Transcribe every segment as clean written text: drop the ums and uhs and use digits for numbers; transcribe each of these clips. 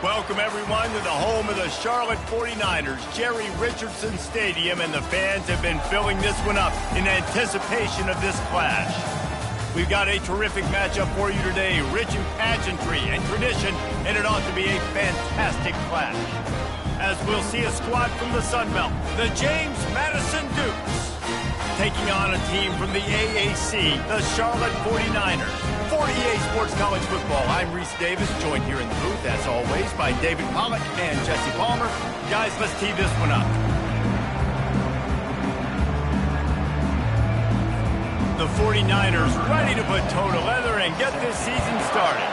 Welcome, everyone, to the home of the Charlotte 49ers, Jerry Richardson Stadium, and the fans have been filling this one up in anticipation of this clash. We've got a terrific matchup for you today, rich in pageantry and tradition, and it ought to be a fantastic clash. As we'll see a squad from the Sun Belt, the James Madison Dukes, taking on a team from the AAC, the Charlotte 49ers. 48 Sports College Football. I'm Reese Davis, joined here in the booth, as always, by David Pollack and Jesse Palmer. Guys, let's tee this one up. The 49ers ready to put toe to leather and get this season started.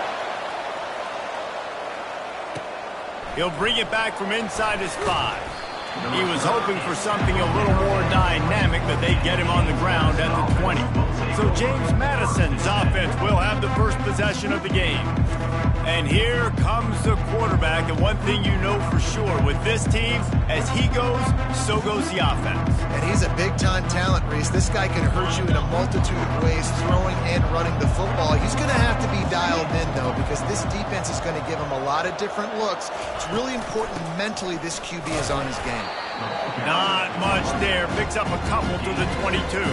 He'll bring it back from inside his 5. He was hoping for something a little more dynamic, but they get him on the ground at the 20. So James Madison's offense will have the first possession of the game. And here comes the quarterback, and one thing you know for sure, with this team, as he goes, so goes the offense. And he's a big-time talent, Reese. This guy can hurt you in a multitude of ways, throwing and running the football. He's going to have to be dialed in, though, because this defense is going to give him a lot of different looks. It's really important mentally this QB is on his game. Not much there. Picks up a couple to the 22.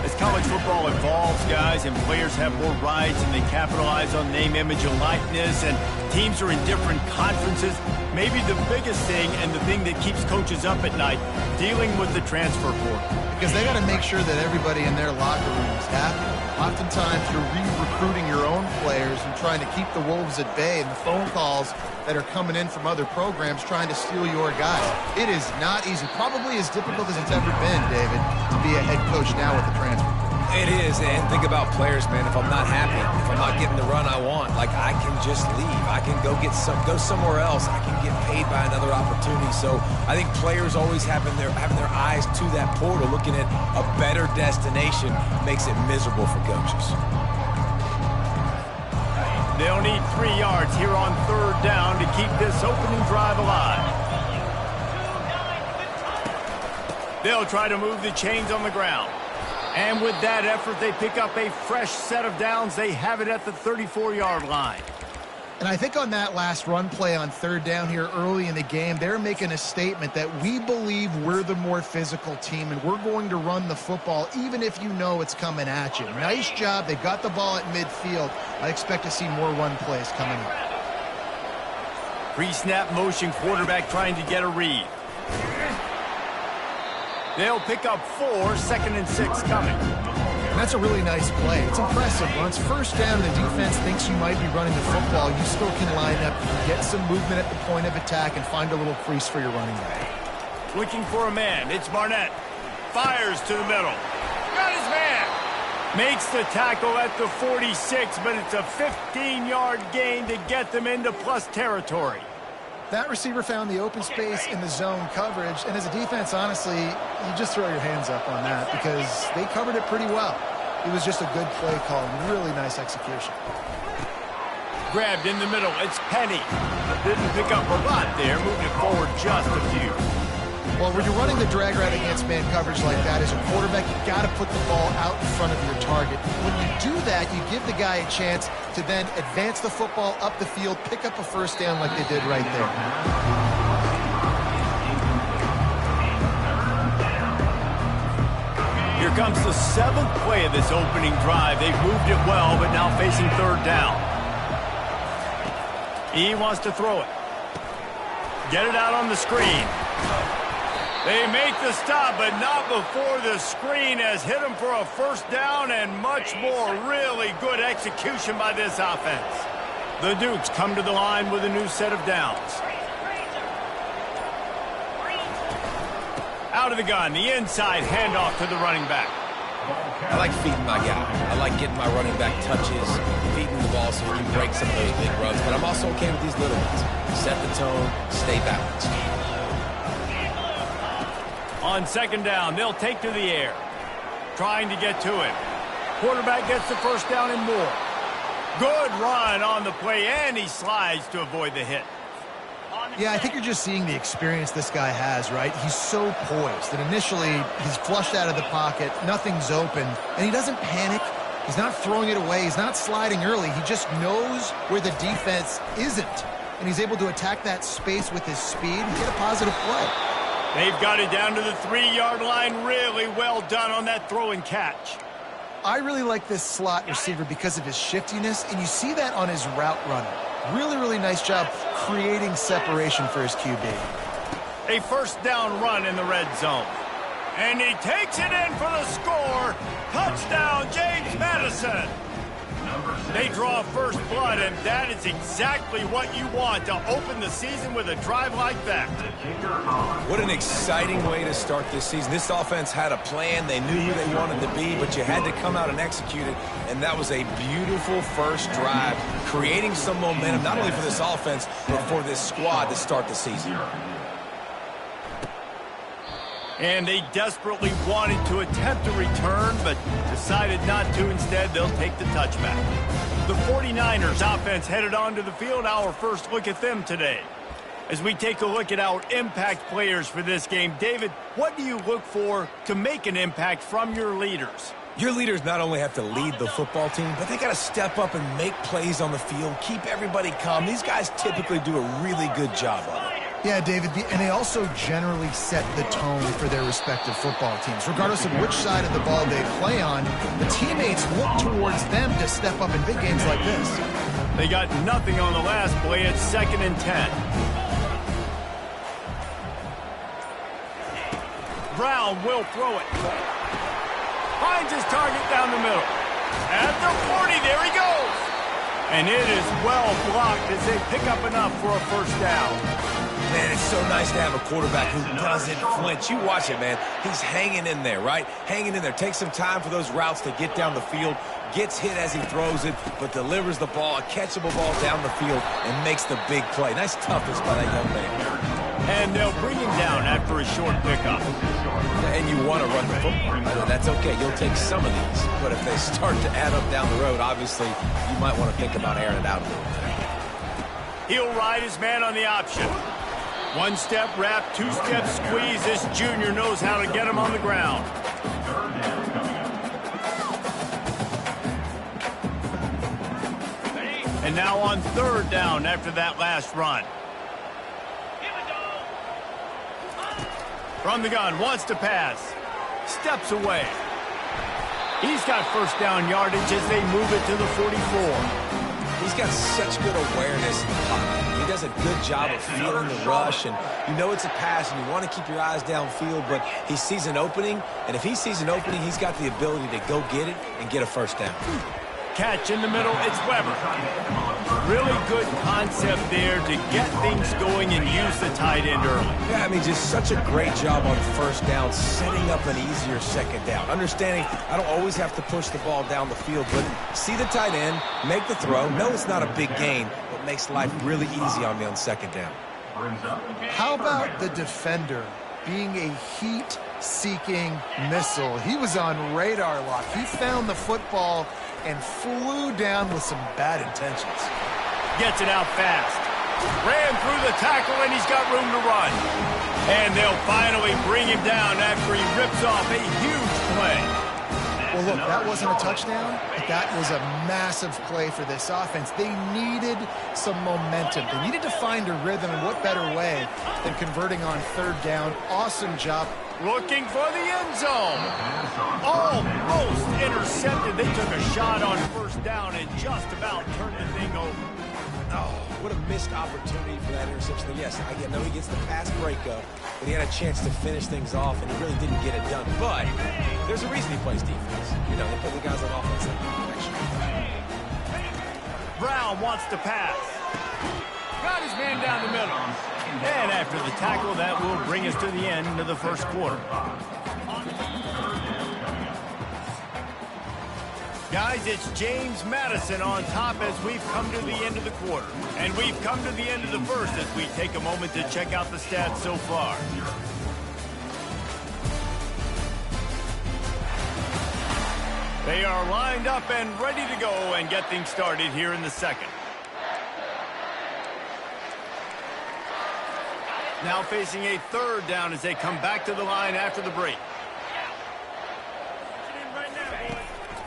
As college football evolves, guys, and players have more rights and they capitalize on name, image, and likeness, and teams are in different conferences, maybe the biggest thing and the thing that keeps coaches up at night, dealing with the transfer portal. Because they got to make sure that everybody in their locker room is happy. Oftentimes, you're re-recruiting your own players and trying to keep the wolves at bay, and the phone calls that are coming in from other programs trying to steal your guys. It is not easy. Probably as difficult as it's ever been, David, to be a head coach now with the transfer. It is, and think about players, man. If I'm not happy, if I'm not getting the run I want, like, I can just leave. I can go somewhere else. I can get paid by another opportunity. So I think players always having their eyes to that portal, looking at a better destination, makes it miserable for coaches. They'll need 3 yards here on 3rd down to keep this opening drive alive. They'll try to move the chains on the ground. And with that effort, they pick up a fresh set of downs. They have it at the 34-yard line. And I think on that last run play on 3rd down here early in the game, they're making a statement that we believe we're the more physical team and we're going to run the football even if you know it's coming at you. Nice job. They got the ball at midfield. I expect to see more run plays coming up. Pre-snap motion, quarterback trying to get a read. They'll pick up 4, 2nd and 6 coming. And that's a really nice play. It's impressive. Once 1st down, the defense thinks you might be running the football, you still can line up, get some movement at the point of attack, and find a little crease for your running back. Looking for a man. It's Barnett. Fires to the middle. Got his man. Makes the tackle at the 46, but it's a 15-yard gain to get them into plus territory. That receiver found the open space in the zone coverage, and as a defense, honestly, you just throw your hands up on that because they covered it pretty well. It was just a good play call and really nice execution. Grabbed in the middle. It's Penny. Didn't pick up a lot there, moving it forward just a few. Well, when you're running the drag route against man coverage like that, as a quarterback, you got to put the ball out in front of your target. When you do that, you give the guy a chance to then advance the football up the field, pick up a 1st down like they did right there. Here comes the 7th play of this opening drive. They've moved it well, but now facing 3rd down. He wants to throw it. Get it out on the screen. They make the stop, but not before the screen has hit them for a 1st down and much more. Really good execution by this offense. The Dukes come to the line with a new set of downs. Out of the gun, the inside handoff to the running back. I like feeding my guy. I like getting my running back touches, feeding the ball so he can break some of those big runs. But I'm also okay with these little ones. Set the tone, stay balanced. On 2nd down, they'll take to the air. Trying to get to him. Quarterback gets the 1st down and more. Good run on the play, and he slides to avoid the hit. Yeah, I think you're just seeing the experience this guy has, right? He's so poised that initially he's flushed out of the pocket, nothing's open, and he doesn't panic. He's not throwing it away. He's not sliding early. He just knows where the defense isn't. and he's able to attack that space with his speed and get a positive play. They've got it down to the 3-yard line. Really well done on that throw and catch. I really like this slot receiver because of his shiftiness, and you see that on his route running. Really, really nice job creating separation for his QB. A first down run in the red zone. And he takes it in for the score. Touchdown, James Madison. They draw first blood, and that is exactly what you want to open the season with a drive like that. What an exciting way to start this season. This offense had a plan. They knew who they wanted to be, but you had to come out and execute it, and that was a beautiful first drive, creating some momentum, not only for this offense, but for this squad to start the season. And they desperately wanted to attempt a return, but decided not to. Instead, they'll take the touchback. The 49ers offense headed onto the field. Our first look at them today. As we take a look at our impact players for this game, David, what do you look for to make an impact from your leaders? Your leaders not only have to lead the football team, but they got to step up and make plays on the field, keep everybody calm. These guys typically do a really good job of it. Yeah, David, and they also generally set the tone for their respective football teams. Regardless of which side of the ball they play on, the teammates look towards them to step up in big games like this. They got nothing on the last play. It's 2nd and 10. Brown will throw it. Finds his target down the middle. At the 40, there he goes. And it is well blocked as they pick up enough for a first down. Man, it's so nice to have a quarterback who doesn't flinch. You watch it, man. He's hanging in there, right? Hanging in there. Takes some time for those routes to get down the field. Gets hit as he throws it, but delivers the ball, a catchable ball down the field, and makes the big play. Nice toughness by that young man. And they'll bring him down after a short pickup. And you want to run the football. I mean, that's okay. You'll take some of these. But if they start to add up down the road, obviously, you might want to think about airing it out a little bit. He'll ride his man on the option. One step wrap, 2-step squeeze. This junior knows how to get him on the ground. And now on 3rd down after that last run. From the gun, wants to pass. Steps away. He's got first down yardage as they move it to the 44. He's got such good awareness in the pocket. He does a good job of feeling the rush, and you know it's a pass, and you want to keep your eyes downfield, but he sees an opening, and if he sees an opening, he's got the ability to go get it and get a first down. Catch in the middle, it's Weber. Really good concept there to get things going and use the tight end early. Yeah, I mean, just such a great job on first down, setting up an easier second down. Understanding I don't always have to push the ball down the field, but see the tight end, make the throw. No, it's not a big gain, but makes life really easy on me on second down. How about the defender being a heat-seeking missile? He was on radar lock. He found the football and flew down with some bad intentions. Gets it out fast. Ran through the tackle, and he's got room to run. And they'll finally bring him down after he rips off a huge play. Well, look, that wasn't a touchdown, but that was a massive play for this offense. They needed some momentum. They needed to find a rhythm, and what better way than converting on 3rd down. Awesome job. Looking for the end zone. Almost intercepted. They took a shot on 1st down and just about turned the thing over. Oh, what a missed opportunity for that interception. Yes, I know he gets the pass breakup, but he had a chance to finish things off, and he really didn't get it done. But there's a reason he plays defense. You know, they put the guys on offense like protection. Brown wants to pass. Got his man down the middle. And after the tackle, that will bring us to the end of the first quarter. Guys, it's James Madison on top as we've come to the end of the quarter. And we've come to the end of the first as we take a moment to check out the stats so far. They are lined up and ready to go and get things started here in the second. Now facing a 3rd down as they come back to the line after the break.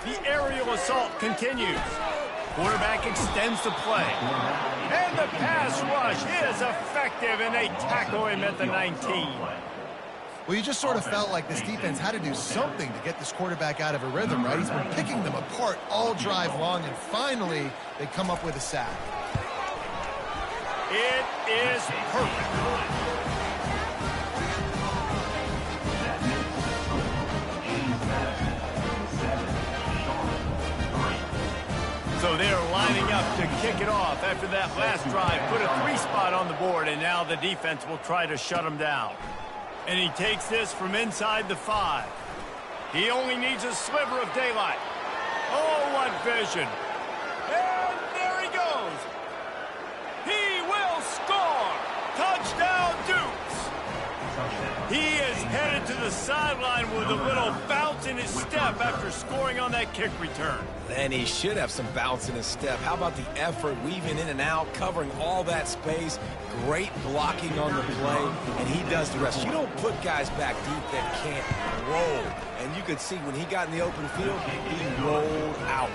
The aerial assault continues. Quarterback extends the play. And the pass rush is effective, and they tackle him at the 19. Well, you just sort of felt like this defense had to do something to get this quarterback out of a rhythm, right? He's been picking them apart all drive long, and finally they come up with a sack. It is perfect. So they're lining up to kick it off after that last drive. Put a 3-spot on the board, and now the defense will try to shut them down. And he takes this from inside the 5. He only needs a sliver of daylight. Oh, what vision. And there he goes. He will score. Touchdown, Dukes. He is headed to the sideline with a little bounce in his step after scoring on that kick return. And he should have some bounce in his step. How about the effort, weaving in and out, covering all that space, great blocking on the play, and he does the rest. You don't put guys back deep that can't roll. And you could see when he got in the open field, he rolled out.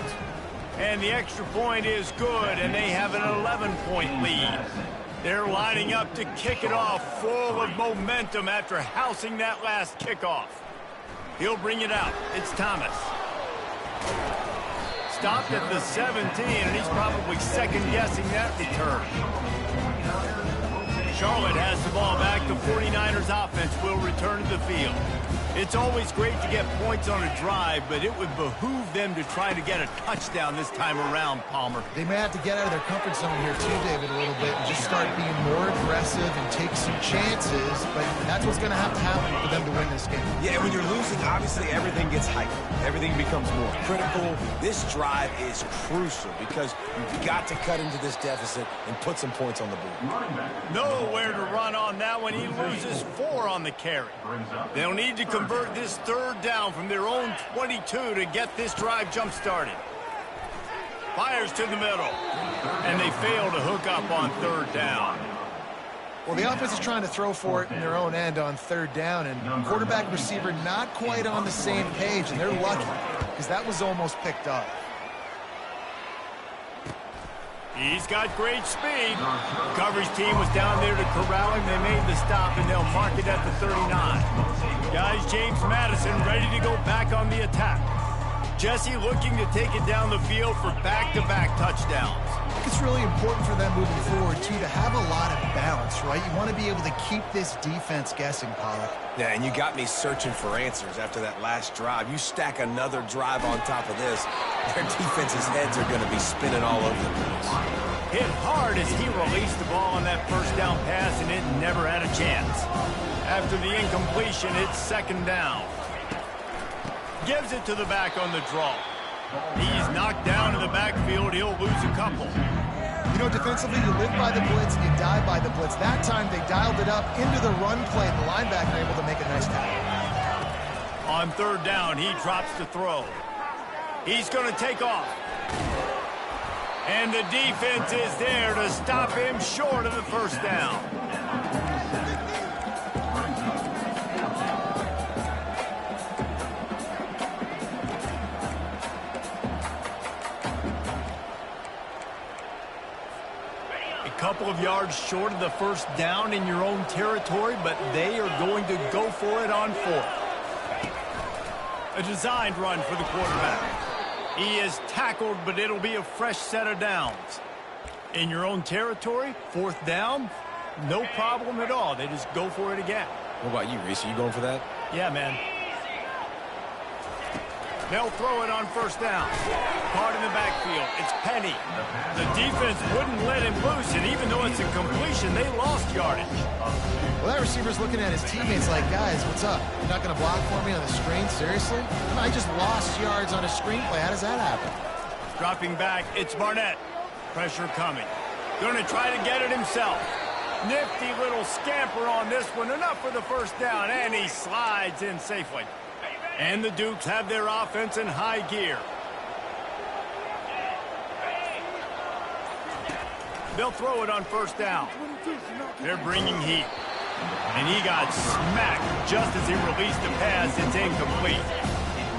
And the extra point is good, and they have an 11-point lead. They're lining up to kick it off full of momentum after housing that last kickoff. He'll bring it out. It's Thomas. Stopped at the 17, and he's probably second-guessing that return. Charlotte has the ball back. The 49ers offense will return to the field. It's always great to get points on a drive, but it would behoove them to try to get a touchdown this time around, Palmer. They may have to get out of their comfort zone here too, David, a little bit and just start being more aggressive and take some chances, but that's what's going to happen for them to win this game. Yeah, and when you're losing, obviously everything gets heightened. Everything becomes more critical. This drive is crucial because you've got to cut into this deficit and put some points on the board. Nowhere to run on that one. He loses 4 on the carry. They'll need to convert this 3rd down from their own 22 to get this drive jump-started. Fires to the middle, and they fail to hook up on 3rd down. Well, the offense is trying to throw for it in their own end on 3rd down, and quarterback receiver not quite on the same page, and they're lucky because that was almost picked up. He's got great speed. Coverage team was down there to corral him. They made the stop, and they'll mark it at the 39. Guys, James Madison ready to go back on the attack. Jesse looking to take it down the field for back-to-back touchdowns. I think it's really important for them moving forward, too, to have a lot of balance, right? You want to be able to keep this defense guessing, Pollard. Yeah, and you got me searching for answers after that last drive. You stack another drive on top of this, their defense's heads are going to be spinning all over the place. Hit hard as he released the ball on that 1st down pass, and it never had a chance. After the incompletion, it's 2nd down. Gives it to the back on the draw. He's knocked down in the backfield. He'll lose a couple. You know, defensively, you live by the blitz and you die by the blitz. That time, they dialed it up into the run play, and the linebacker able to make a nice tackle. On 3rd down, he drops the throw. He's going to take off. And the defense is there to stop him short of the 1st down. Couple of yards short of the 1st down in your own territory, but they are going to go for it on 4th. A designed run for the quarterback. He is tackled, but it'll be a fresh set of downs. In your own territory, 4th down, no problem at all. They just go for it again. What about you, Reese? Are you going for that? Yeah, man. They'll throw it on 1st down. Caught in the backfield. It's Penny. The defense wouldn't let him loose, and even though it's a completion, they lost yardage. Well, that receiver's looking at his teammates like, guys, what's up? You're not going to block for me on the screen? Seriously? I just lost yards on a screenplay. How does that happen? Dropping back, it's Barnett. Pressure coming. Going to try to get it himself. Nifty little scamper on this one. Enough for the 1st down, and he slides in safely. And the Dukes have their offense in high gear. They'll throw it on 1st down. They're bringing heat. And he got smacked just as he released the pass. It's incomplete.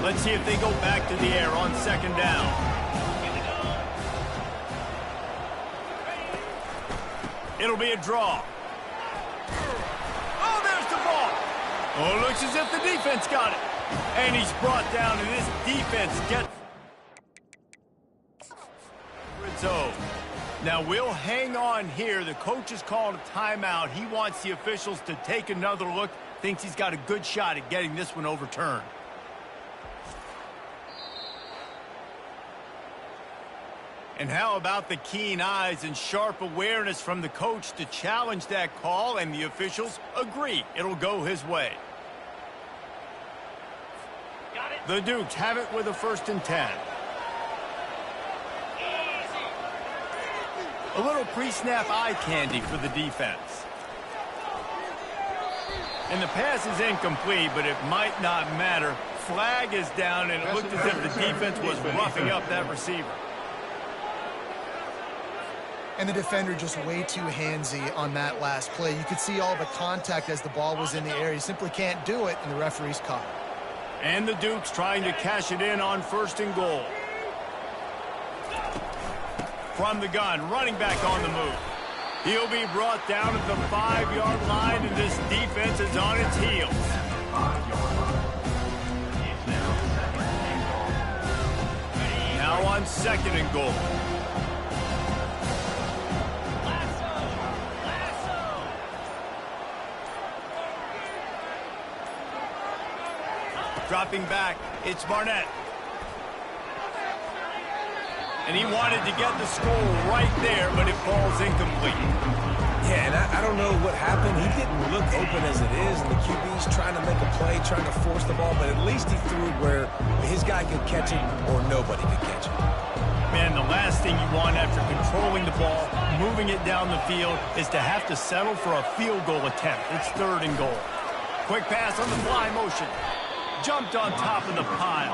Let's see if they go back to the air on 2nd down. It'll be a draw. Oh, there's the ball. Oh, it looks as if the defense got it. And he's brought down, and this defense gets Rizzo. Now, we'll hang on here. The coach is calling a timeout. He wants the officials to take another look. Thinks he's got a good shot at getting this one overturned. And how about the keen eyes and sharp awareness from the coach to challenge that call, and the officials agree it'll go his way. The Dukes have it with a 1st and 10. A little pre-snap eye candy for the defense. And the pass is incomplete, but it might not matter. Flag is down, and it looked as if the defense was roughing up that receiver. And the defender just way too handsy on that last play. You could see all the contact as the ball was in the air. He simply can't do it, and the referee's caught it. And the Dukes trying to cash it in on 1st and goal. From the gun, running back on the move. He'll be brought down at the 5-yard line, and this defense is on its heels. Now on 2nd and goal. Dropping back, it's Barnett. And he wanted to get the score right there, but it falls incomplete. Yeah, and I don't know what happened. He didn't look open as it is, and the QB's trying to make a play, trying to force the ball, but at least he threw it where his guy could catch it or nobody could catch it. Man, the last thing you want after controlling the ball, moving it down the field, is to have to settle for a field goal attempt. It's 3rd and goal. Quick pass on the fly motion. Jumped on top of the pile.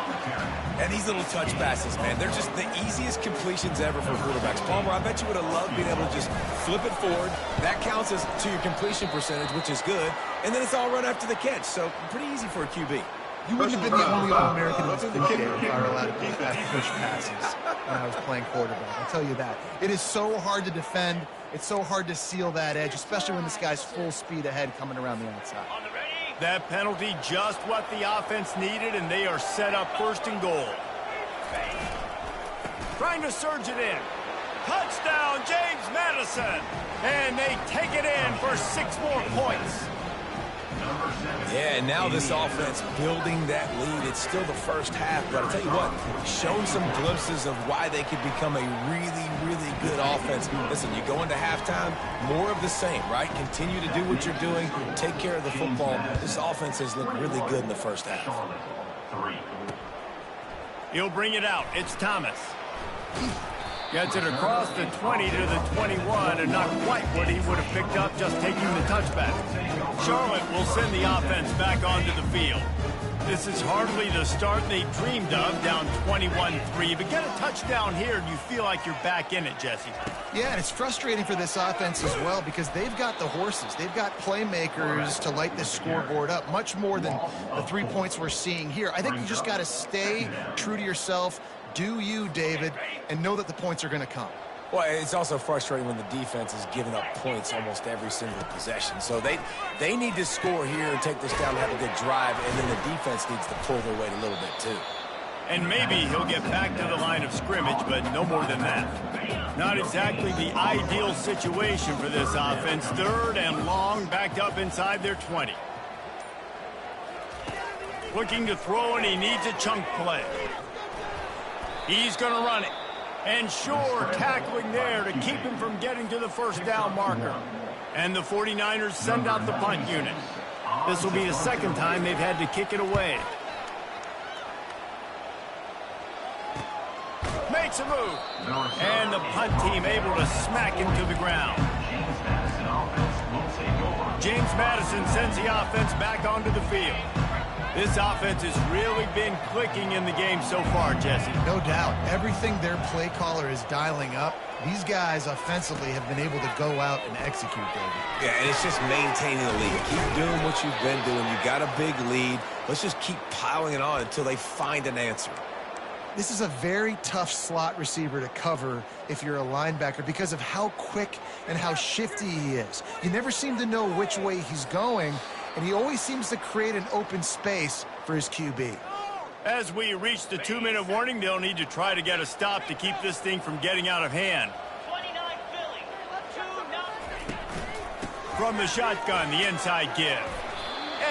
And these little touch passes, man, they're just the easiest completions ever for quarterbacks. Palmer, I bet you would have loved being able to just flip it forward. That counts as to your completion percentage, which is good. And then it's all run after the catch, so pretty easy for a QB. You wouldn't have been the only All-American in this league, Dave, if I were allowed to do that push passes when I was playing quarterback. I'll tell you that. It is so hard to defend. It's so hard to seal that edge, especially when this guy's full speed ahead coming around the outside. That penalty just what the offense needed, and they are set up 1st and goal. Trying to surge it in. Touchdown, James Madison. And they take it in for 6 more points. Yeah, and now this offense building that lead. It's still the first half, but I'll tell you what, shown some glimpses of why they could become a really, really good offense. Listen, you go into halftime, more of the same, right? Continue to do what you're doing, take care of the football. This offense has looked really good in the first half. He'll bring it out. It's Thomas. Gets it across the 20 to the 21, and not quite what he would have picked up just taking the touchback. Charlotte will send the offense back onto the field. This is hardly the start they dreamed of, down 21-3, but get a touchdown here and you feel like you're back in it, Jesse. Yeah, and it's frustrating for this offense as well because they've got the horses. They've got playmakers to light this scoreboard up, much more than the 3 points we're seeing here. I think you just got to stay true to yourself. Do you, David, and know that the points are going to come. Well, it's also frustrating when the defense is giving up points almost every single possession. So they need to score here and take this down and have a good drive, and then the defense needs to pull their weight a little bit too. And maybe he'll get back to the line of scrimmage, but no more than that. Not exactly the ideal situation for this offense. 3rd and long, backed up inside their 20. Looking to throw, and he needs a chunk play. He's going to run it. And sure, tackling there to keep him from getting to the 1st down marker. And the 49ers send out the punt unit. This will be the 2nd time they've had to kick it away. Makes a move. And the punt team able to smack him to the ground. James Madison sends the offense back onto the field. This offense has really been clicking in the game so far, Jesse. No doubt. Everything their play caller is dialing up, these guys offensively have been able to go out and execute, David. Yeah, and it's just maintaining the lead. Keep doing what you've been doing. You got a big lead. Let's just keep piling it on until they find an answer. This is a very tough slot receiver to cover if you're a linebacker because of how quick and how shifty he is. You never seem to know which way he's going, and he always seems to create an open space for his QB. As we reach the 2-minute warning, they'll need to try to get a stop to keep this thing from getting out of hand. From the shotgun, the inside give.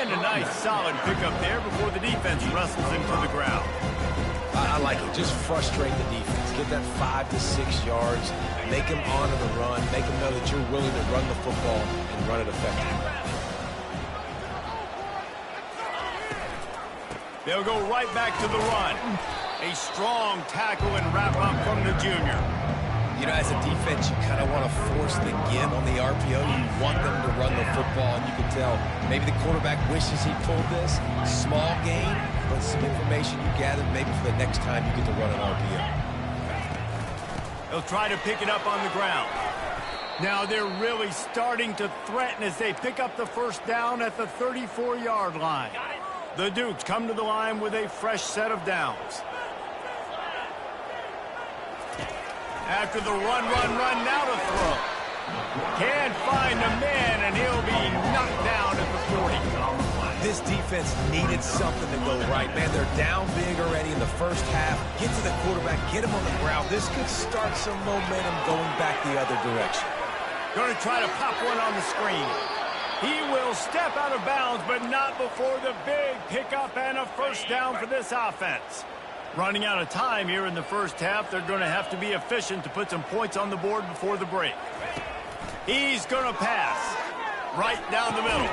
And a nice solid pickup there before the defense wrestles him to the ground. I like it. Just frustrate the defense. Get that 5 to 6 yards. Make them honor the run. Make them know that you're willing to run the football and run it effectively. They'll go right back to the run. A strong tackle and wrap up from the junior. You know, as a defense, you kind of want to force the give on the RPO. You want them to run the football, and you can tell maybe the quarterback wishes he pulled this. Small gain, but some information you gathered maybe for the next time you get to run an RPO. They'll try to pick it up on the ground. Now they're really starting to threaten as they pick up the first down at the 34-yard line. The Dukes come to the line with a fresh set of downs. After the run, now to throw. Can't find a man, and he'll be knocked down at the 40. This defense needed something to go right. Man, they're down big already in the first half. Get to the quarterback, get him on the ground. This could start some momentum going back the other direction. Going to try to pop one on the screen. He will step out of bounds, but not before the big pickup and a first down for this offense. Running out of time here in the first half, they're going to have to be efficient to put some points on the board before the break. He's going to pass. Right down the middle.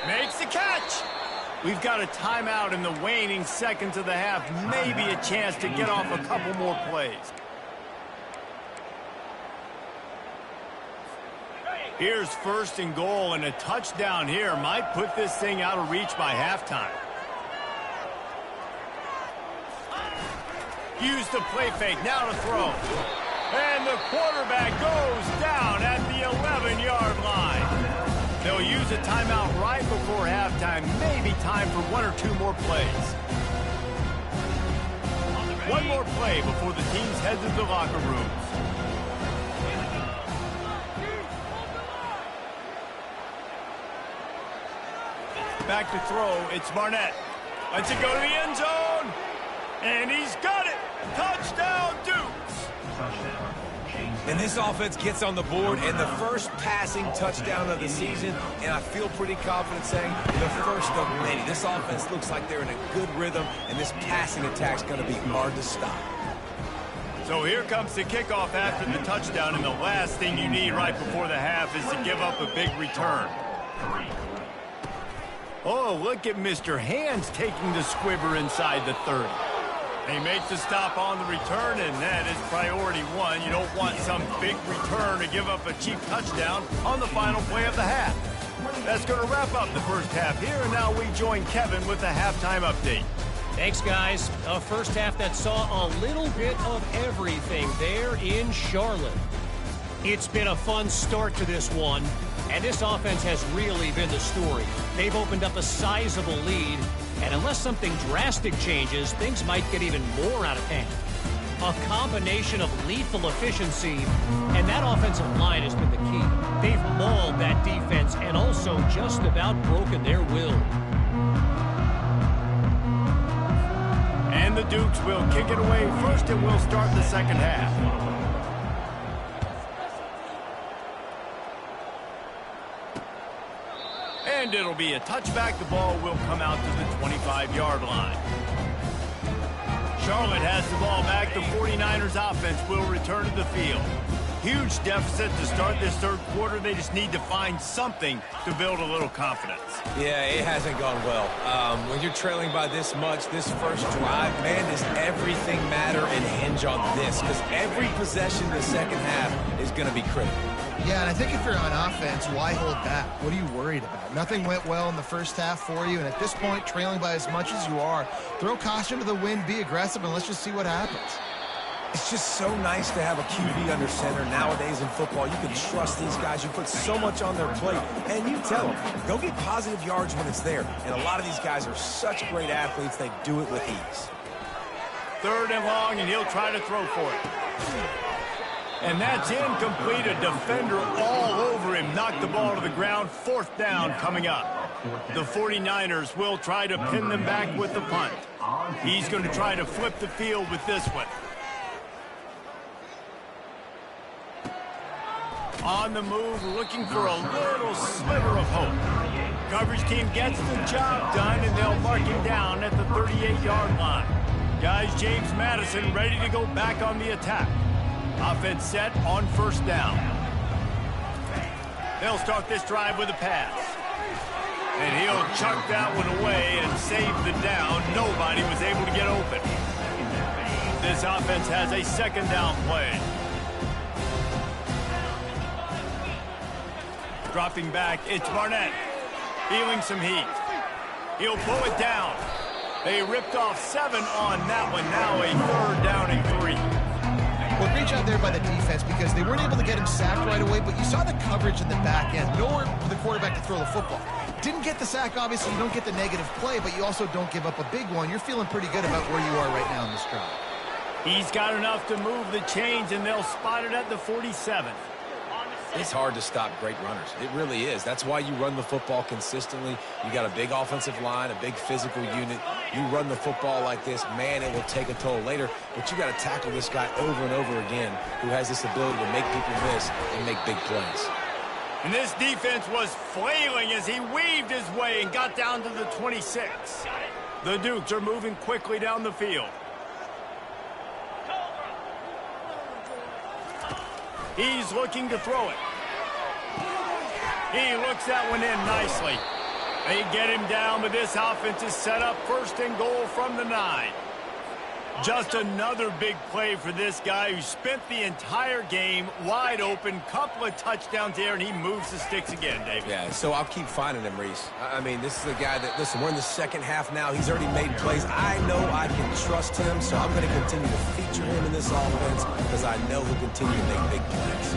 Makes the catch. We've got a timeout in the waning seconds of the half. Maybe a chance to get off a couple more plays. Here's first and goal, and a touchdown here might put this thing out of reach by halftime. Use the play fake, now to throw. And the quarterback goes down at the 11-yard line. They'll use a timeout right before halftime. Maybe time for one or two more plays. One more play before the teams head to the locker rooms. Back to throw, it's Barnett. Lets it go to the end zone. And he's got it. Touchdown, Dukes. And this offense gets on the board, and the first passing touchdown of the season, and I feel pretty confident saying the first of many. This offense looks like they're in a good rhythm, and this passing attack's going to be hard to stop. So here comes the kickoff after the touchdown, and the last thing you need right before the half is to give up a big return. Oh, look at Mr. Hands taking the squibber inside the 30. He makes the stop on the return, and that is priority one. You don't want some big return to give up a cheap touchdown on the final play of the half. That's going to wrap up the first half here, and now we join Kevin with the halftime update. Thanks, guys. A first half that saw a little bit of everything there in Charlotte. It's been a fun start to this one, and this offense has really been the story. They've opened up a sizable lead, and unless something drastic changes, things might get even more out of hand. A combination of lethal efficiency, and that offensive line has been the key. They've mauled that defense and also just about broken their will. And the Dukes will kick it away first, and we'll start the second half. And it'll be a touchback. The ball will come out to the 25-yard line. Charlotte has the ball back. The 49ers offense will return to the field. Huge deficit to start this third quarter. They just need to find something to build a little confidence. Yeah, it hasn't gone well. When you're trailing by this much, this first drive, man, does everything matter and hinge on this? Because every possession in the second half is going to be critical. Yeah, and I think if you're on offense, why hold back? What are you worried about? Nothing went well in the first half for you, and at this point, trailing by as much as you are, throw caution to the wind, be aggressive, and let's just see what happens. It's just so nice to have a QB under center nowadays in football. You can trust these guys. You put so much on their plate, and you tell them, go get positive yards when it's there. And a lot of these guys are such great athletes, they do it with ease. 3rd and long, and he'll try to throw for it. And that's incomplete. A defender all over him. Knocked the ball to the ground. 4th down coming up. The 49ers will try to pin them back with the punt. He's going to try to flip the field with this one. On the move, looking for a little sliver of hope. Coverage team gets the job done, and they'll mark him down at the 38-yard line. Guys, James Madison ready to go back on the attack. Offense set on 1st down. They'll start this drive with a pass. And he'll chuck that one away and save the down. Nobody was able to get open. This offense has a 2nd down play. Dropping back, it's Barnett. Feeling some heat. He'll pull it down. They ripped off 7 on that one. Now a 3rd down and 3. Well, great job there by the defense because they weren't able to get him sacked right away, but you saw the coverage in the back end. Nowhere for the quarterback to throw the football. Didn't get the sack, obviously. You don't get the negative play, but you also don't give up a big one. You're feeling pretty good about where you are right now in this drive. He's got enough to move the chains, and they'll spot it at the 47. It's hard to stop great runners. It really is. That's why you run the football consistently. You got a big offensive line, a big physical unit. You run the football like this, man, it will take a toll later. But you got to tackle this guy over and over again who has this ability to make people miss and make big plays. And this defense was flailing as he weaved his way and got down to the 26. The Dukes are moving quickly down the field. He's looking to throw it. He looks that one in nicely. They get him down, but this offense is set up 1st and goal from the 9. Just another big play for this guy who spent the entire game wide open. Couple of touchdowns there, and he moves the sticks again, David. Yeah, so I'll keep finding him, Reese. I mean, this is a guy that, listen, we're in the 2nd half now. He's already made plays. I know I can trust him, so I'm going to continue to feature him in this offense because I know he'll continue to make big plays.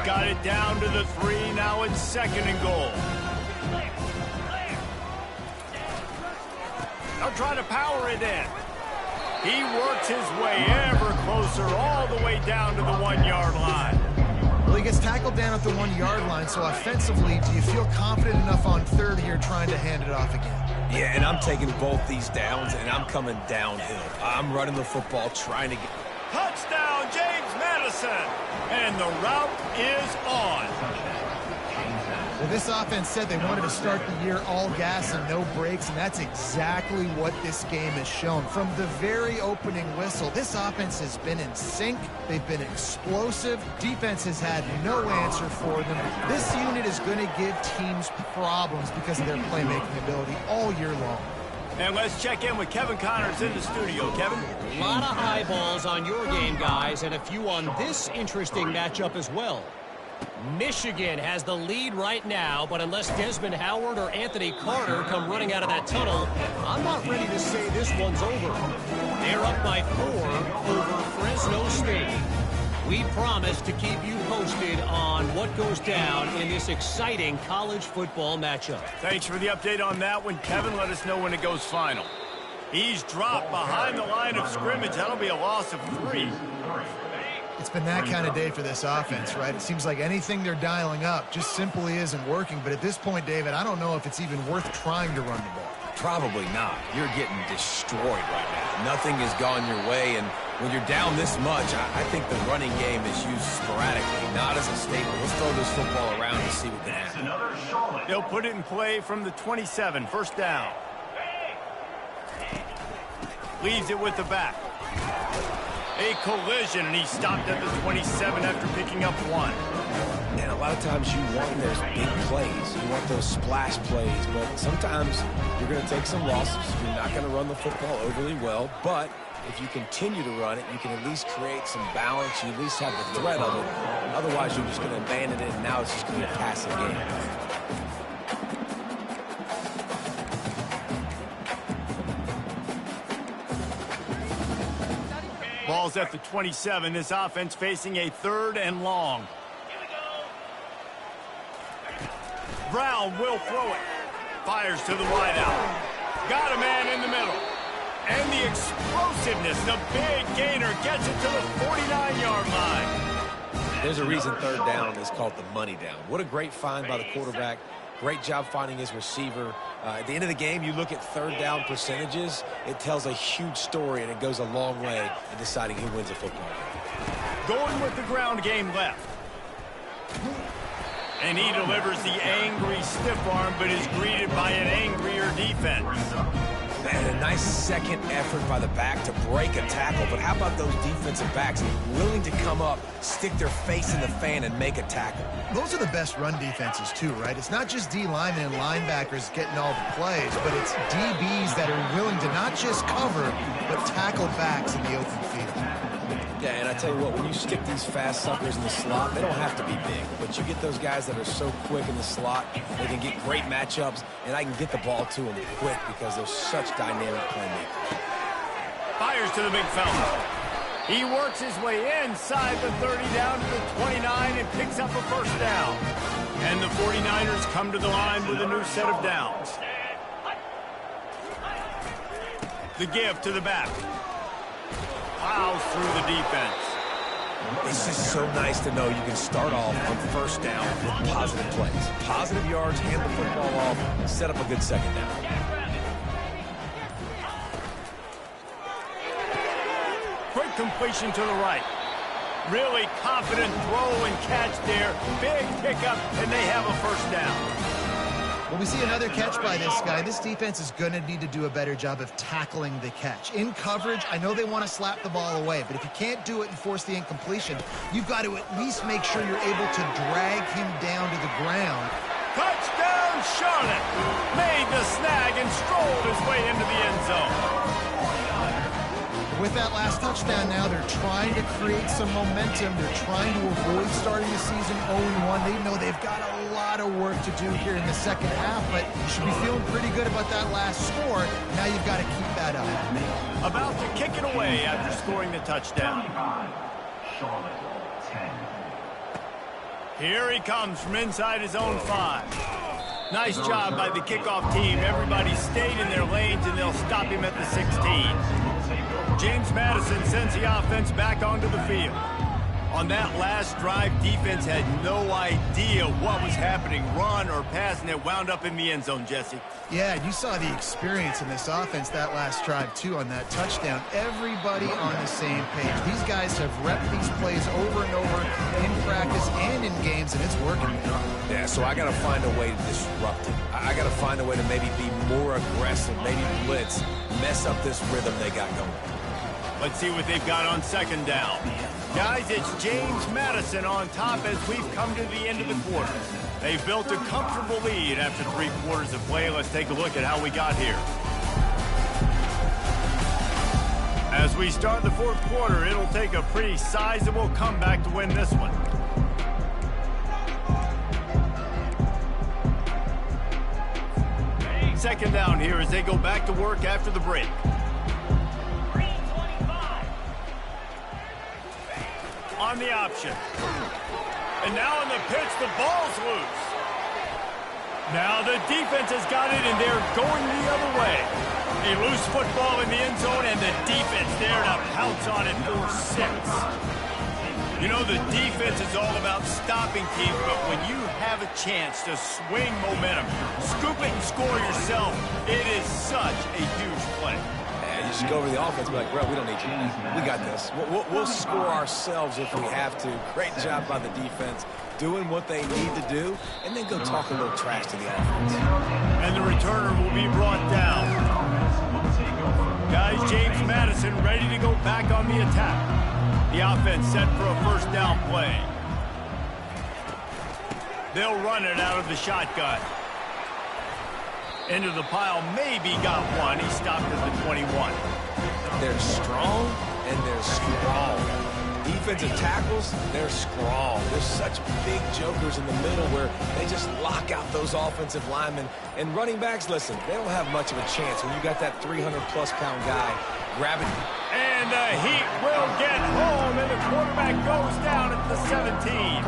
Got it down to the 3, now it's 2nd and goal. They'll try to power it in. He works his way ever closer all the way down to the 1-yard line. Well, he gets tackled down at the 1-yard line, so offensively, do you feel confident enough on 3rd here trying to hand it off again? Yeah, and I'm taking both these downs, and I'm coming downhill. I'm running the football, trying to get... Touchdown, James Madison! And the route is on. Well, this offense said they wanted to start the year all gas and no brakes, and that's exactly what this game has shown. From the very opening whistle, this offense has been in sync. They've been explosive. Defense has had no answer for them. This unit is going to give teams problems because of their playmaking ability all year long. And let's check in with Kevin Connors in the studio. Kevin? A lot of eyeballs on your game, guys, and a few on this interesting matchup as well. Michigan has the lead right now, but unless Desmond Howard or Anthony Carter come running out of that tunnel, I'm not ready to say this one's over. They're up by 4 over Fresno State. We promise to keep you posted on what goes down in this exciting college football matchup. Thanks for the update on that one, Kevin. Let us know when it goes final. He's dropped behind the line of scrimmage. That'll be a loss of 3. It's been that kind of day for this offense, right? It seems like anything they're dialing up just simply isn't working. But at this point, David, I don't know if it's even worth trying to run the ball. Probably not. You're getting destroyed right now. Nothing has gone your way, and when you're down this much, I think the running game is used sporadically, not as a staple. Let's throw this football around and see what can happen. They'll put it in play from the 27, 1st down. Leaves it with the back. A collision, and he stopped at the 27 after picking up 1. And a lot of times you want those big plays. You want those splash plays, but sometimes you're going to take some losses. You're not going to run the football overly well, but if you continue to run it, you can at least create some balance. You at least have the threat of it. Otherwise, you're just going to abandon it, and now it's just going to be a passive game. Ball's at the 27. This offense facing a 3rd and long. Brown will throw it. Fires to the wideout. Got a man in the middle. And the explosiveness, the big gainer gets it to the 49-yard line. There's a reason third down is called the money down. What a great find by the quarterback. Great job finding his receiver. At the end of the game, you look at third down percentages. It tells a huge story, and it goes a long way in deciding who wins a football game. Going with the ground game left. And he delivers the angry stiff arm, but is greeted by an angrier defense. And a nice second effort by the back to break a tackle. But how about those defensive backs willing to come up, stick their face in the fan, and make a tackle? Those are the best run defenses, too, right? It's not just D linemen and linebackers getting all the plays, but it's DBs that are willing to not just cover, but tackle backs in the open field. Yeah, and I tell you what, when you stick these fast suckers in the slot, they don't have to be big. But you get those guys that are so quick in the slot, they can get great matchups, and I can get the ball to them quick because they're such dynamic playmakers. Fires to the big fella. He works his way inside the 30 down to the 29 and picks up a first down. And the 49ers come to the line with a new set of downs. The give to the back. Plows through the defense. It's just so nice to know you can start off on first down with positive plays. Positive yards, hand the football off, set up a good second down. Quick completion to the right. Really confident throw and catch there. Big pickup, and they have a first down. When we see another catch by this guy, this defense is going to need to do a better job of tackling the catch. In coverage, I know they want to slap the ball away, but if you can't do it and force the incompletion, you've got to at least make sure you're able to drag him down to the ground. Touchdown, Charlotte! Made the snag and strolled his way into the end zone. With that last touchdown now, they're trying to create some momentum. They're trying to avoid starting the season 0-1. They know they've got a lot of work to do here in the second half, but you should be feeling pretty good about that last score. Now you've got to keep that up. About to kick it away after scoring the touchdown. Here he comes from inside his own 5. Nice job by the kickoff team. Everybody stayed in their lanes, and they'll stop him at the 16. James Madison sends the offense back onto the field. On that last drive, defense had no idea what was happening, run or pass, and it wound up in the end zone, Jesse. Yeah, you saw the experience in this offense that last drive, too, on that touchdown. Everybody on the same page. These guys have repped these plays over and over in practice and in games, and it's working. Yeah, so I got to find a way to disrupt it. I got to find a way to maybe be more aggressive, maybe blitz, mess up this rhythm they got going. Let's see what they've got on second down. Guys, it's James Madison on top as we've come to the end of the quarter. They've built a comfortable lead after 3 quarters of play. Let's take a look at how we got here. As we start the 4th quarter, it'll take a pretty sizable comeback to win this one. Second down here as they go back to work after the break. On the option. And now on the pitch, the ball's loose. Now the defense has got it, and they're going the other way. A loose football in the end zone, and the defense there to pounce on it for 6. You know, the defense is all about stopping teams, but when you have a chance to swing momentum, scoop it and score yourself, it is such a huge play. You just go over the offense and be like, bro, we don't need you. We got this. We'll score ourselves if we have to. Great job by the defense doing what they need to do, and then go talk a little trash to the offense. And the returner will be brought down. Guys, James Madison ready to go back on the attack. The offense set for a first down play. They'll run it out of the shotgun. Into the pile, maybe got one. He stopped at the 21. They're strong, and they're strong. Defensive tackles, they're strong. There's such big jokers in the middle where they just lock out those offensive linemen. And running backs, listen, they don't have much of a chance when you got that 300-plus pound guy grabbing. And the Heat will get home, and the quarterback goes down at the 17.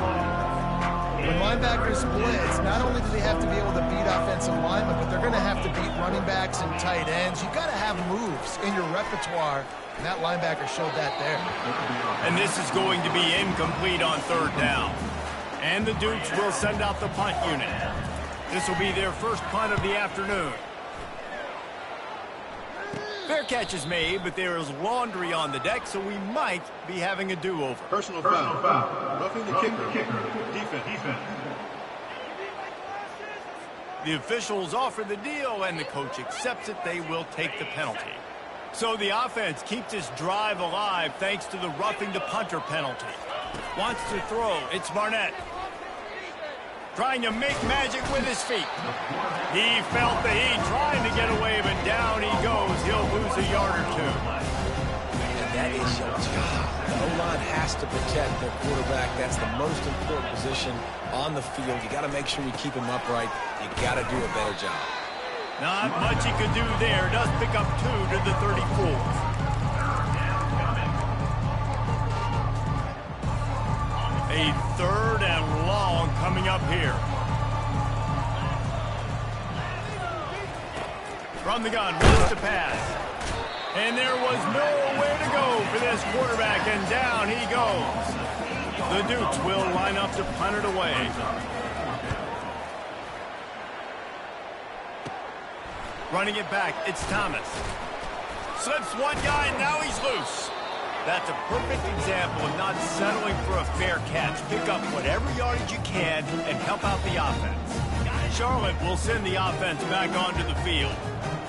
When linebackers blitz, not only do they have to be able to beat offensive linemen, but they're going to have to beat running backs and tight ends. You've got to have moves in your repertoire, and that linebacker showed that there. And this is going to be incomplete on third down. And the Dukes will send out the punt unit. This will be their first punt of the afternoon. Fair catch is made, but there is laundry on the deck, so we might be having a do-over. Personal foul. Roughing the kicker. Defense. The officials offer the deal, and the coach accepts it. They will take the penalty. So the offense keeps this drive alive thanks to the roughing the punter penalty. Wants to throw. It's Barnett. Trying to make magic with his feet. He felt the heat, trying to get away, but down he goes. He'll lose a yard or two. And that is your job. The O-line has to protect their quarterback. That's the most important position on the field. You got to make sure you keep him upright. You got to do a better job. Not much he could do there. Does pick up 2 to the 34. A third and long coming up here. From the gun, wants to pass. And there was nowhere to go for this quarterback, and down he goes. The Dukes will line up to punt it away. Running it back, it's Thomas. Slips one guy, and now he's loose. That's a perfect example of not settling for a fair catch. Pick up whatever yardage you can and help out the offense. Charlotte will send the offense back onto the field.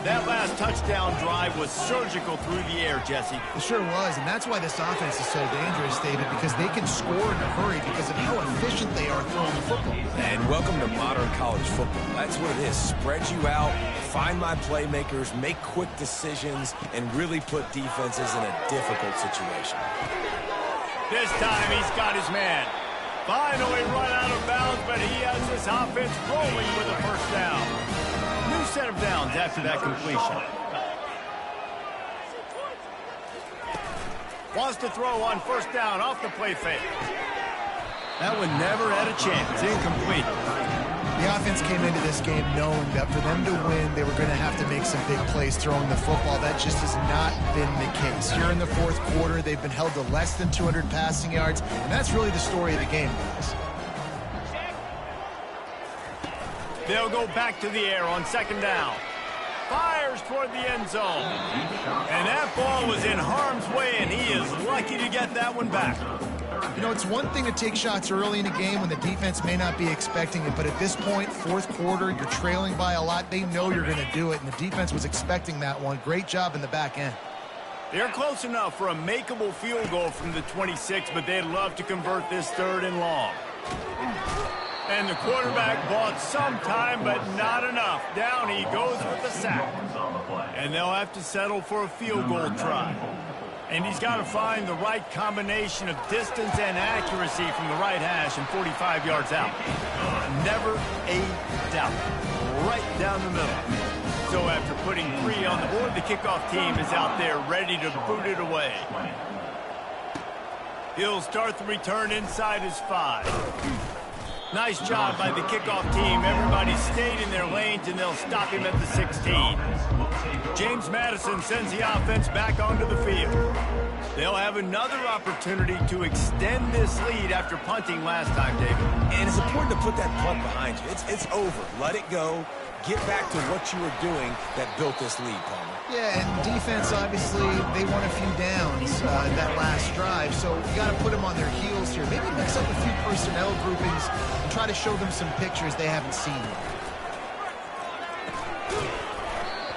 That last touchdown drive was surgical through the air, Jesse. It sure was, and that's why this offense is so dangerous, David, because they can score in a hurry because of how efficient they are throwing the football. And welcome to modern college football. That's what it is. Spread you out, find my playmakers, make quick decisions, and really put defenses in a difficult situation. This time he's got his man. Finally run out of bounds, but he has this offense rolling with a first down. New set of downs after that completion. Wants to throw on first down off the play fake. That one never had a chance. Incomplete. The offense came into this game knowing that for them to win, they were going to have to make some big plays throwing the football. That just has not been the case. Here in the fourth quarter, they've been held to less than 200 passing yards, and that's really the story of the game, guys. They'll go back to the air on second down. Fires toward the end zone. And that ball was in harm's way, and he is lucky to get that one back. You know, it's one thing to take shots early in a game when the defense may not be expecting it, but at this point, fourth quarter, you're trailing by a lot. They know you're going to do it, and the defense was expecting that one. Great job in the back end. They're close enough for a makeable field goal from the 26, but they'd love to convert this third and long. And the quarterback bought some time, but not enough. Down he goes with the sack. And they'll have to settle for a field goal try. And he's got to find the right combination of distance and accuracy from the right hash and 45 yards out. Never a doubt. Right down the middle. So after putting 3 on the board, the kickoff team is out there ready to boot it away. He'll start the return inside his 5. Nice job by the kickoff team. Everybody stayed in their lanes, and they'll stop him at the 16. James Madison sends the offense back onto the field. They'll have another opportunity to extend this lead after punting last time, David. And it's important to put that punt behind you. It's over. Let it go. Get back to what you were doing that built this lead, Palmer. Yeah, and defense, obviously, they won a few downs that last drive, so you got to put them on their heels here. Maybe mix up a few personnel groupings and try to show them some pictures they haven't seen yet.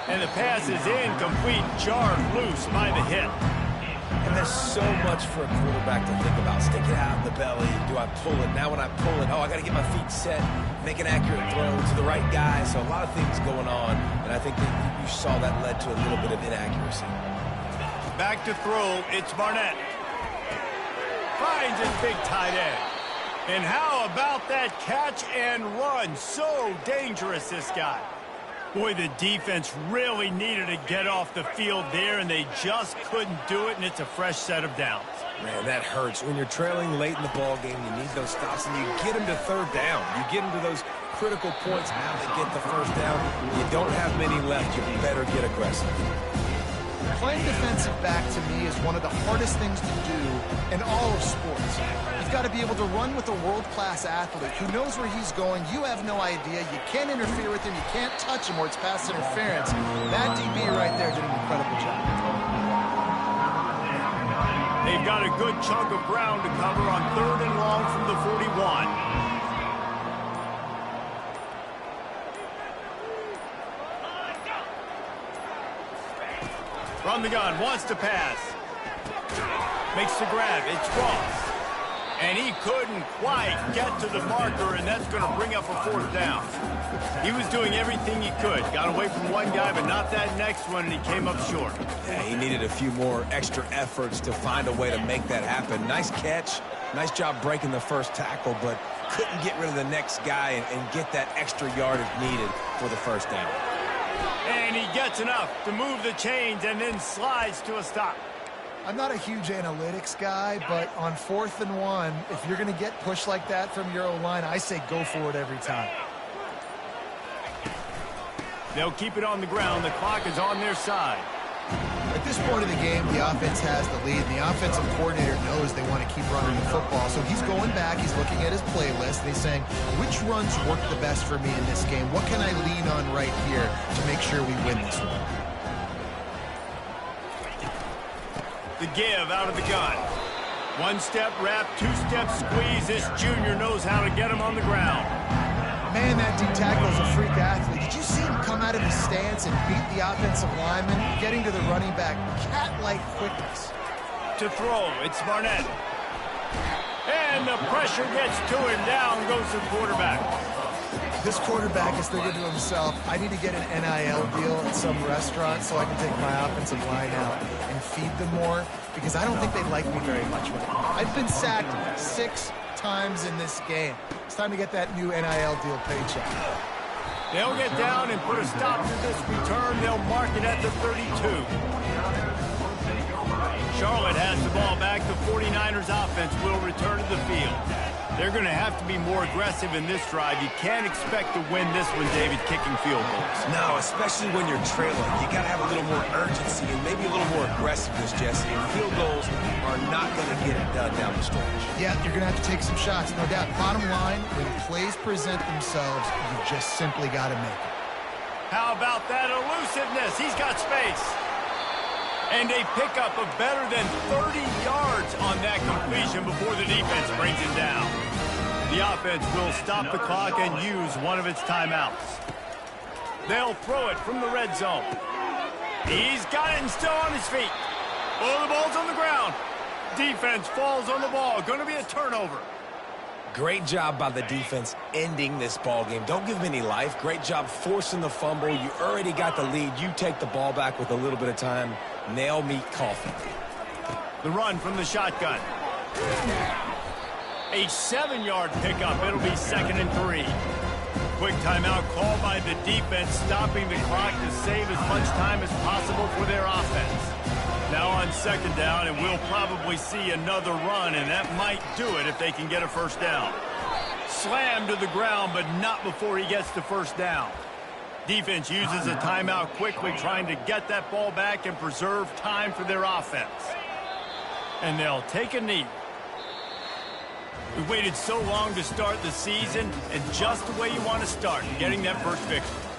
And the pass is incomplete, jarred loose by the hit. And there's so much for a quarterback to think about. Stick it out in the belly. Do I pull it? Now when I pull it, I got to get my feet set, make an accurate throw to the right guy. So a lot of things going on, and I think that you saw that led to a little bit of inaccuracy. Back to throw, it's Barnett. Finds his big tight end. And how about that catch and run? So dangerous, this guy. Boy, the defense really needed to get off the field there, and they just couldn't do it, and it's a fresh set of downs. Man, that hurts. When you're trailing late in the ball game, you need those stops, and you get them to third down. You get them to those critical points now to get the first down. You don't have many left. You better get aggressive. Playing defensive back, to me, is one of the hardest things to do in all of sports. You've got to be able to run with a world-class athlete who knows where he's going. You have no idea. You can't interfere with him. You can't touch him or it's pass interference. That DB right there did an incredible job. They've got a good chunk of ground to cover on 3rd and long from the 41. From the gun, wants to pass. Makes the grab, it's Ross. And he couldn't quite get to the marker, and that's going to bring up a 4th down. He was doing everything he could. Got away from one guy, but not that next one, and he came up short. Yeah, he needed a few more extra efforts to find a way to make that happen. Nice catch. Nice job breaking the first tackle, but couldn't get rid of the next guy and get that extra yardage needed for the first down. And he gets enough to move the chains and then slides to a stop. I'm not a huge analytics guy, but on 4th and 1, if you're going to get pushed like that from your O-line, I say go for it every time. They'll keep it on the ground. The clock is on their side. At this point of the game, the offense has the lead. The offensive coordinator knows they want to keep running the football. So he's going back, he's looking at his playlist, and he's saying, which runs work the best for me in this game? What can I lean on right here to make sure we win this one? The give out of the gun. 1-step wrap, 2-step squeeze. This junior knows how to get him on the ground. Man, that D tackle is a freak athlete. Did you see him come out of his stance and beat the offensive lineman, getting to the running back? Cat-like quickness. To throw, it's Barnett. And the pressure gets to him. Down goes the quarterback. This quarterback is thinking to himself, I need to get an NIL deal at some restaurant so I can take my offensive line out and feed them more, because I don't think they like me very much with it. I've been sacked 6 times in this game. It's time to get that new NIL deal paycheck. They'll get down and put a stop to this return. They'll mark it at the 32. Charlotte has the ball back. The 49ers offense will return to the field. They're going to have to be more aggressive in this drive. You can't expect to win this one, David, kicking field goals. No, especially when you're trailing. You got to have a little more urgency and maybe a little more aggressiveness, Jesse. And field goals are not going to get it done down the stretch. Yeah, you're going to have to take some shots, no doubt. Bottom line, when plays present themselves, you just simply got to make it. How about that elusiveness? He's got space. And a pickup of better than 30 yards on that completion before the defense brings it down. The offense will stop the clock and use one of its timeouts. They'll throw it from the red zone. He's got it and still on his feet. Oh, the ball's on the ground. Defense falls on the ball. Going to be a turnover. Great job by the defense ending this ball game. Don't give them any life. Great job forcing the fumble. You already got the lead. You take the ball back with a little bit of time. Nail meet coffin. The run from the shotgun. A 7-yard pickup. It'll be 2nd and 3. Quick timeout called by the defense, stopping the clock to save as much time as possible for their offense. Now on 2nd down, and we'll probably see another run, and that might do it if they can get a first down. Slammed to the ground, but not before he gets the first down. Defense uses a timeout quickly, trying to get that ball back and preserve time for their offense. And they'll take a knee. We waited so long to start the season, and just the way you want to start, getting that first victory.